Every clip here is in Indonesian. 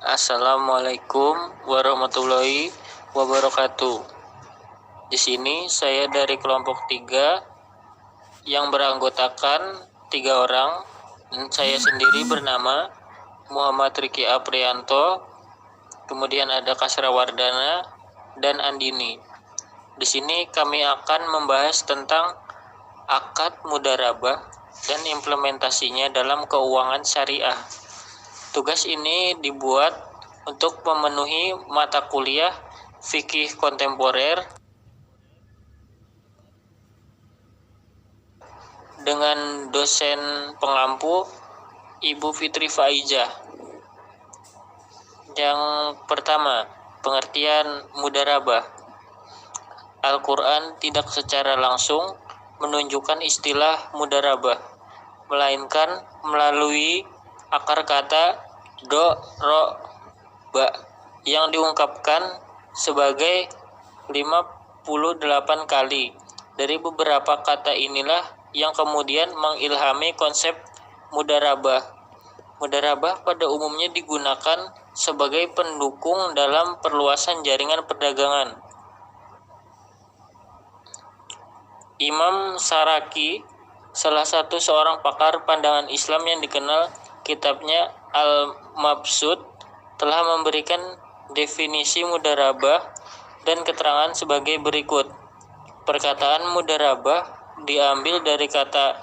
Assalamualaikum warahmatullahi wabarakatuh. Di sini saya dari kelompok 3 yang beranggotakan 3 orang, dan saya sendiri bernama Muhammad Riki Aprianto, kemudian ada Kasra Wardana dan Andini. Di sini kami akan membahas tentang akad mudharabah dan implementasinya dalam keuangan syariah. Tugas ini dibuat untuk memenuhi mata kuliah fikih kontemporer dengan dosen pengampu Ibu Fitri Faizah. Yang pertama, pengertian mudharabah. Al-Quran tidak secara langsung menunjukkan istilah mudharabah, melainkan melalui akar kata do, ro, ba yang diungkapkan sebagai 58 kali. Dari beberapa kata inilah yang kemudian mengilhami konsep mudharabah. Mudharabah pada umumnya digunakan sebagai pendukung dalam perluasan jaringan perdagangan. Imam Saraki, salah satu seorang pakar pandangan Islam yang dikenal kitabnya Al-Mabsud, telah memberikan definisi mudharabah dan keterangan sebagai berikut. Perkataan mudharabah diambil dari kata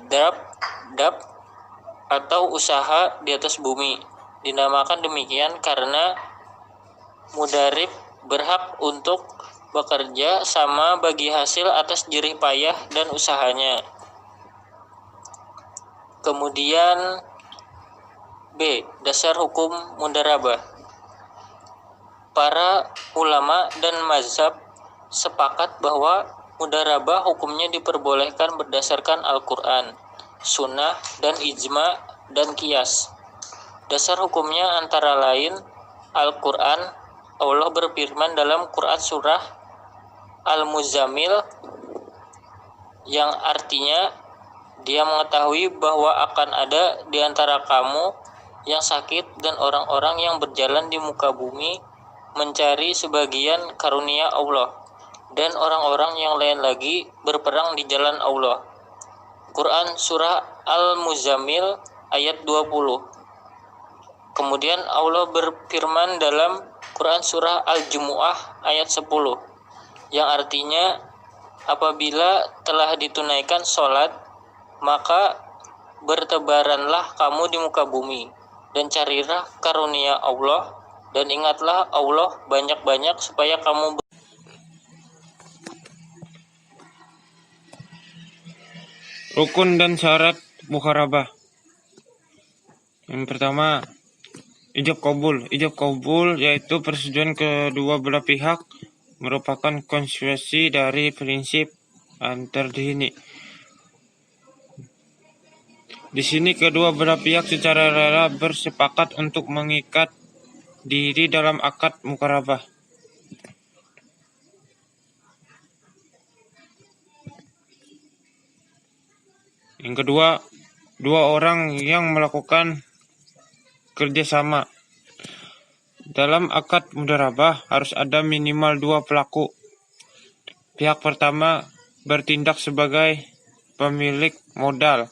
dab atau usaha di atas bumi. Dinamakan demikian karena mudharib berhak untuk bekerja sama bagi hasil atas jerih payah dan usahanya. Kemudian B. Dasar hukum mudharabah. Para ulama dan mazhab sepakat bahwa mudharabah hukumnya diperbolehkan berdasarkan Al-Quran, Sunnah, dan ijma dan qiyas. Dasar hukumnya antara lain Al-Quran. Allah berfirman dalam Quran surah Al-Muzammil yang artinya Dia mengetahui bahwa akan ada di antara kamu yang sakit dan orang-orang yang berjalan di muka bumi mencari sebagian karunia Allah, dan orang-orang yang lain lagi berperang di jalan Allah. Quran surah Al-Muzammil ayat 20. Kemudian Allah berfirman dalam Quran surah Al-Jumu'ah ayat 10 yang artinya apabila telah ditunaikan sholat, maka bertebaranlah kamu di muka bumi dan carilah karunia Allah, dan ingatlah Allah banyak-banyak supaya kamu Rukun dan syarat mudharabah. Yang pertama, ijab qabul. Ijab qabul yaitu persetujuan kedua belah pihak, merupakan konsekuensi dari prinsip antardini. Di sini kedua belah pihak secara rela bersepakat untuk mengikat diri dalam akad mudharabah. Yang kedua, dua orang yang melakukan kerjasama. Dalam akad mudharabah harus ada minimal 2 pelaku. Pihak pertama bertindak sebagai pemilik modal,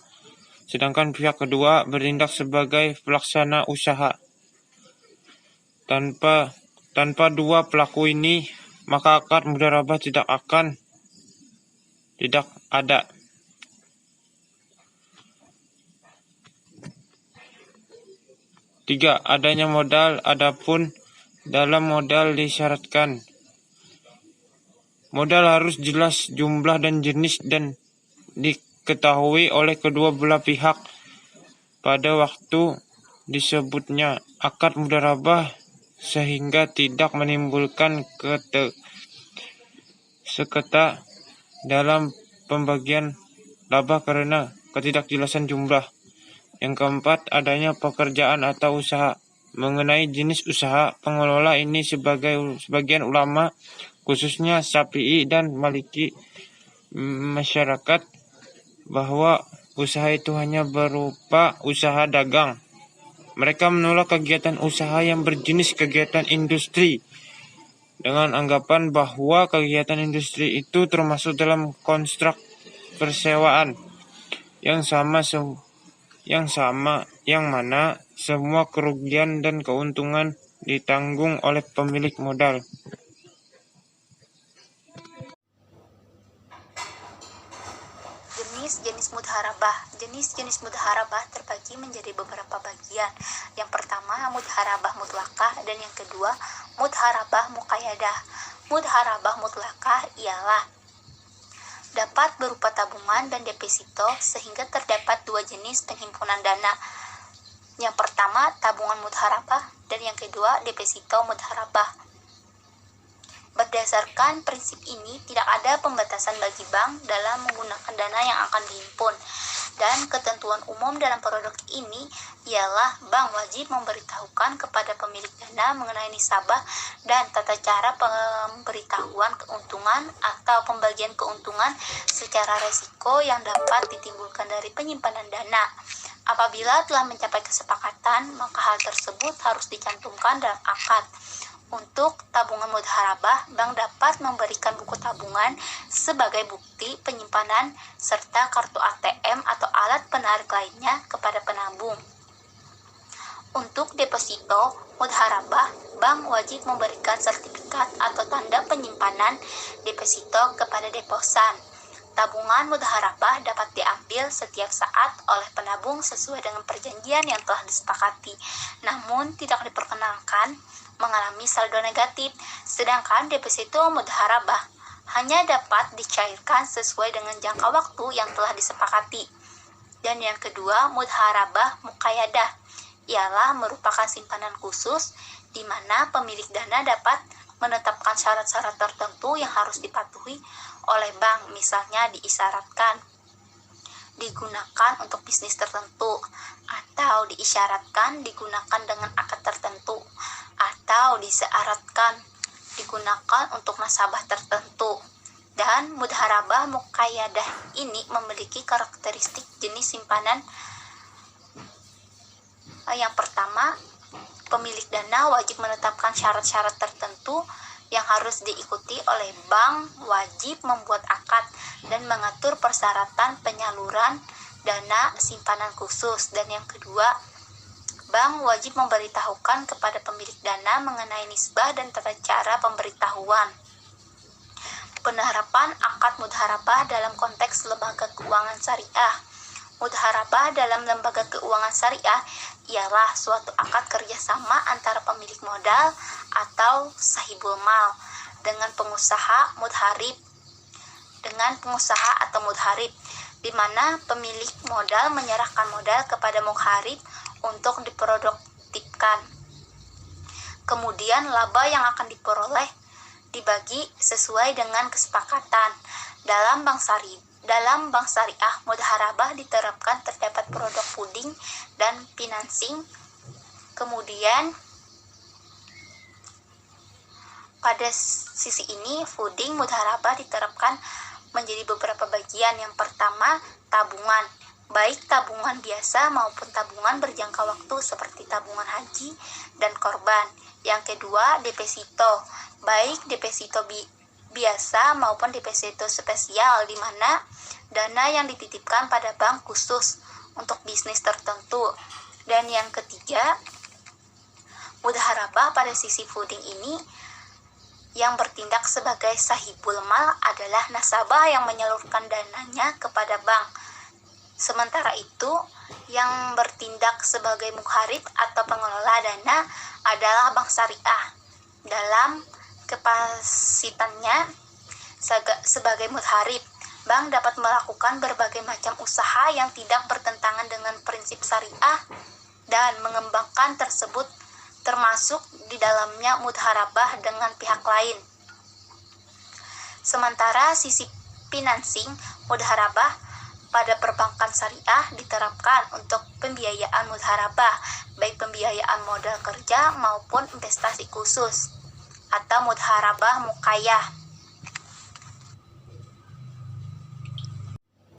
sedangkan pihak kedua bertindak sebagai pelaksana usaha. Tanpa dua pelaku ini, maka akad mudharabah tidak ada. Tiga, adanya modal. Adapun dalam modal disyaratkan modal harus jelas jumlah dan jenis dan diketahui oleh kedua belah pihak pada waktu disebutnya akad mudharabah, sehingga tidak menimbulkan sengketa dalam pembagian laba karena ketidakjelasan jumlah. Yang keempat, adanya pekerjaan atau usaha. Mengenai jenis usaha, pengelola ini sebagian ulama, khususnya Syafi'i dan Maliki, masyarakat bahwa usaha itu hanya berupa usaha dagang. Mereka menolak kegiatan usaha yang berjenis kegiatan industri dengan anggapan bahwa kegiatan industri itu termasuk dalam kontrak persewaan yang mana semua kerugian dan keuntungan ditanggung oleh pemilik modal. Jenis-jenis mudharabah. Jenis-jenis mudharabah terbagi menjadi beberapa bagian. Yang pertama, mudharabah mutlakah, dan yang kedua, mudharabah muqayyadah. Mudharabah mutlakah ialah dapat berupa tabungan dan deposito, sehingga terdapat dua jenis penghimpunan dana. Yang pertama, tabungan mudharabah, dan yang kedua, deposito mudharabah. Berdasarkan prinsip ini, tidak ada pembatasan bagi bank dalam menggunakan dana yang akan dihimpun. Dan ketentuan umum dalam produk ini ialah bank wajib memberitahukan kepada pemilik dana mengenai nisabah dan tata cara pemberitahuan keuntungan atau pembagian keuntungan secara resiko yang dapat ditimbulkan dari penyimpanan dana. Apabila telah mencapai kesepakatan, maka hal tersebut harus dicantumkan dalam akad. Untuk tabungan mudharabah, bank dapat memberikan buku tabungan sebagai bukti penyimpanan serta kartu ATM atau alat penarik lainnya kepada penabung. Untuk deposito mudharabah, bank wajib memberikan sertifikat atau tanda penyimpanan deposito kepada deposan. Tabungan mudharabah dapat diambil setiap saat oleh penabung sesuai dengan perjanjian yang telah disepakati, namun tidak diperkenankan mengalami saldo negatif, sedangkan deposito mudharabah hanya dapat dicairkan sesuai dengan jangka waktu yang telah disepakati. Dan yang kedua, mudharabah muqayyadah ialah merupakan simpanan khusus di mana pemilik dana dapat menetapkan syarat-syarat tertentu yang harus dipatuhi oleh bank, misalnya diisyaratkan digunakan untuk bisnis tertentu, atau diisyaratkan digunakan dengan akad tertentu, atau disyaratkan digunakan untuk nasabah tertentu. Dan mudharabah muqayyadah ini memiliki karakteristik jenis simpanan. Yang pertama, pemilik dana wajib menetapkan syarat-syarat tertentu yang harus diikuti oleh bank, wajib membuat akad dan mengatur persyaratan penyaluran dana simpanan khusus. Dan yang kedua, bank wajib memberitahukan kepada pemilik dana mengenai nisbah dan tata cara pemberitahuan. Penerapan akad mudharabah dalam konteks lembaga keuangan syariah. Mudharabah dalam lembaga keuangan syariah ialah suatu akad kerjasama antara pemilik modal atau sahibul mal dengan pengusaha atau mudharib, di mana pemilik modal menyerahkan modal kepada mudharib untuk diproduktifkan. Kemudian laba yang akan diperoleh dibagi sesuai dengan kesepakatan. Dalam bank syariah, mudharabah diterapkan terdapat produk puding dan financing. Kemudian pada sisi ini, puding mudharabah diterapkan menjadi beberapa bagian. Yang pertama, tabungan, baik tabungan biasa maupun tabungan berjangka waktu seperti tabungan haji dan korban. Yang kedua, deposito, baik deposito biasa maupun deposito spesial, di mana dana yang dititipkan pada bank khusus untuk bisnis tertentu. Dan yang ketiga, mudharabah pada sisi puding ini yang bertindak sebagai sahibul mal adalah nasabah yang menyalurkan dananya kepada bank. Sementara itu, yang bertindak sebagai mukharib atau pengelola dana adalah bank syariah. Dalam kapasitasnya sebagai mukharib, bank dapat melakukan berbagai macam usaha yang tidak bertentangan dengan prinsip syariah dan mengembangkan tersebut, termasuk di dalamnya mudharabah dengan pihak lain. Sementara sisi financing, mudharabah pada perbankan syariah diterapkan untuk pembiayaan mudharabah, baik pembiayaan modal kerja maupun investasi khusus, atau mudharabah muqayyah.